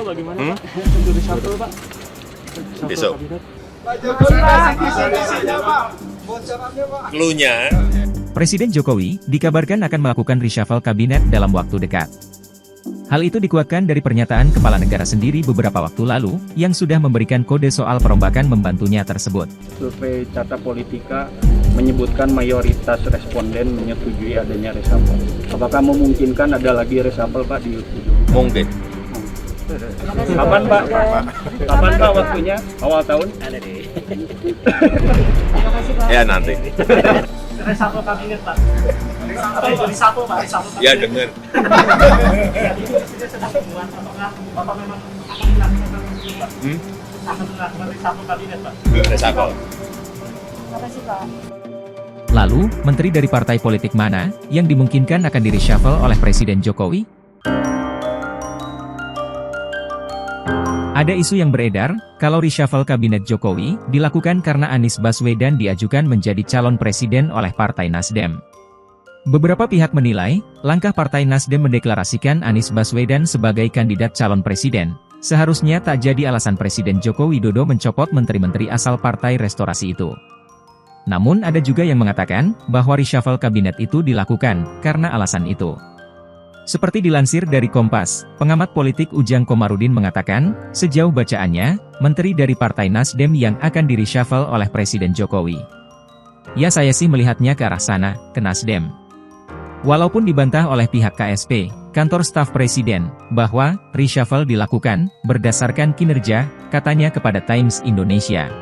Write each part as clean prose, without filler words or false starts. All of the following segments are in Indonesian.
bagaimana Pak? Untuk reshuffle Pak? Besok. Pak Jokowi kasih visinya Pak. Bocorannya Pak. Cluenya. Presiden Jokowi dikabarkan akan melakukan reshuffle kabinet dalam waktu dekat. Hal itu dikuatkan dari pernyataan kepala negara sendiri beberapa waktu lalu, yang sudah memberikan kode soal perombakan membantunya tersebut. Survei Carta Politika menyebutkan mayoritas responden menyetujui adanya reshuffle. Apakah memungkinkan ada lagi reshuffle Pak di ujung? Mungkin. Kapan Pak? Kapan Pak waktunya? Awal tahun? Ya nanti. Reshuffle kabinet Pak. Reshuffle Pak, reshuffle kabinet. Ya dengar. Sudah sedang temuan, apakah memang akan dilakukan Pak? Akan melakukan reshuffle kabinet Pak? Reshuffle. Lalu, menteri dari partai politik mana yang dimungkinkan akan di-reshuffle oleh Presiden Jokowi? Ada isu yang beredar, kalau reshuffle kabinet Jokowi dilakukan karena Anies Baswedan diajukan menjadi calon presiden oleh Partai Nasdem. Beberapa pihak menilai, langkah Partai Nasdem mendeklarasikan Anies Baswedan sebagai kandidat calon presiden, seharusnya tak jadi alasan Presiden Joko Widodo mencopot menteri-menteri asal Partai Restorasi itu. Namun ada juga yang mengatakan, bahwa reshuffle kabinet itu dilakukan karena alasan itu. Seperti dilansir dari Kompas, pengamat politik Ujang Komarudin mengatakan, sejauh bacaannya, menteri dari Partai Nasdem yang akan di-reshuffle oleh Presiden Jokowi. Ya saya sih melihatnya ke arah sana, ke Nasdem. Walaupun dibantah oleh pihak KSP, kantor staf Presiden, bahwa reshuffle dilakukan berdasarkan kinerja, katanya kepada Times Indonesia.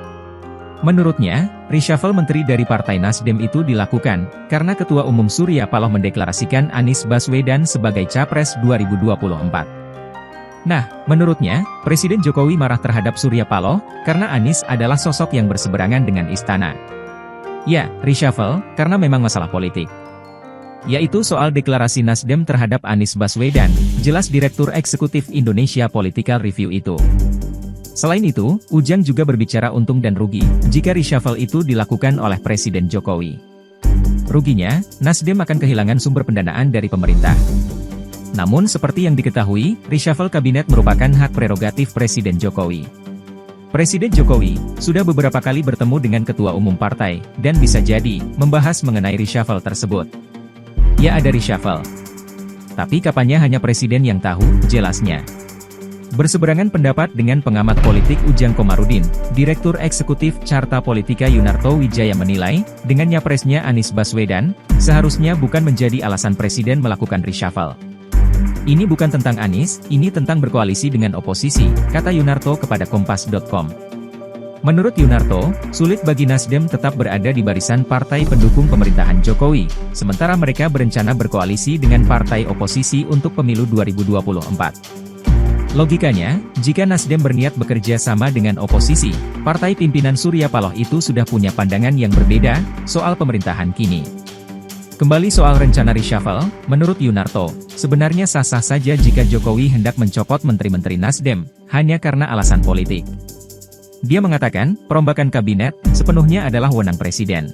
Menurutnya, reshuffle menteri dari Partai Nasdem itu dilakukan karena Ketua Umum Surya Paloh mendeklarasikan Anies Baswedan sebagai Capres 2024. Nah, menurutnya, Presiden Jokowi marah terhadap Surya Paloh karena Anies adalah sosok yang berseberangan dengan istana. Ya, reshuffle karena memang masalah politik. Yaitu soal deklarasi Nasdem terhadap Anies Baswedan, jelas Direktur Eksekutif Indonesia Political Review itu. Selain itu, Ujang juga berbicara untung dan rugi jika reshuffle itu dilakukan oleh Presiden Jokowi. Ruginya, Nasdem akan kehilangan sumber pendanaan dari pemerintah. Namun seperti yang diketahui, reshuffle kabinet merupakan hak prerogatif Presiden Jokowi. Presiden Jokowi sudah beberapa kali bertemu dengan ketua umum partai, dan bisa jadi membahas mengenai reshuffle tersebut. Ya ada reshuffle. Tapi kapannya hanya Presiden yang tahu, jelasnya. Berseberangan pendapat dengan pengamat politik Ujang Komarudin, Direktur Eksekutif Carta Politika Yunarto Wijaya menilai, dengan nyapresnya Anies Baswedan, seharusnya bukan menjadi alasan Presiden melakukan reshuffle. Ini bukan tentang Anies, ini tentang berkoalisi dengan oposisi, kata Yunarto kepada Kompas.com. Menurut Yunarto, sulit bagi Nasdem tetap berada di barisan partai pendukung pemerintahan Jokowi, sementara mereka berencana berkoalisi dengan partai oposisi untuk pemilu 2024. Logikanya, jika Nasdem berniat bekerja sama dengan oposisi, partai pimpinan Surya Paloh itu sudah punya pandangan yang berbeda soal pemerintahan kini. Kembali soal rencana reshuffle, menurut Yunarto, sebenarnya sah-sah saja jika Jokowi hendak mencopot menteri-menteri Nasdem, hanya karena alasan politik. Dia mengatakan, perombakan kabinet sepenuhnya adalah wewenang Presiden.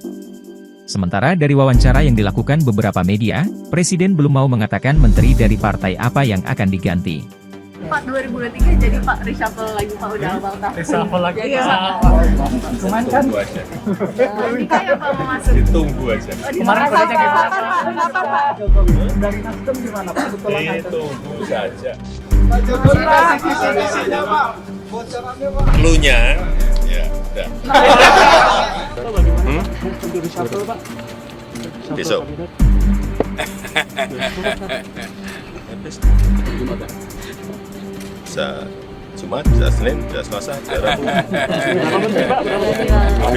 Sementara dari wawancara yang dilakukan beberapa media, Presiden belum mau mengatakan menteri dari partai apa yang akan diganti. Pak 2023 jadi Pak reshuffle lagi Pak udah awal tahun. Reshuffle lagi Iya. Cuman kan Tunggu aja. Nikah ya Pak mau masuk. Ditunggu aja. kemarin kodenya gimana Pak? Kenapa Pak? Dari Nasdem gimana Pak? Ditunggu saja. Pak Jokowi kasih visinya Pak. Bocorannya Pak. Cluenya. Ya, udah. Bagaimana Pak? Untuk reshuffle Pak? Reshuffle Besok. kabinet. Bisa Jumat, bisa Senin, bisa Selasa, bisa Rabu. Berapa menteri Pak? Berapa menteri?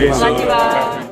Besok. Lagi Pak.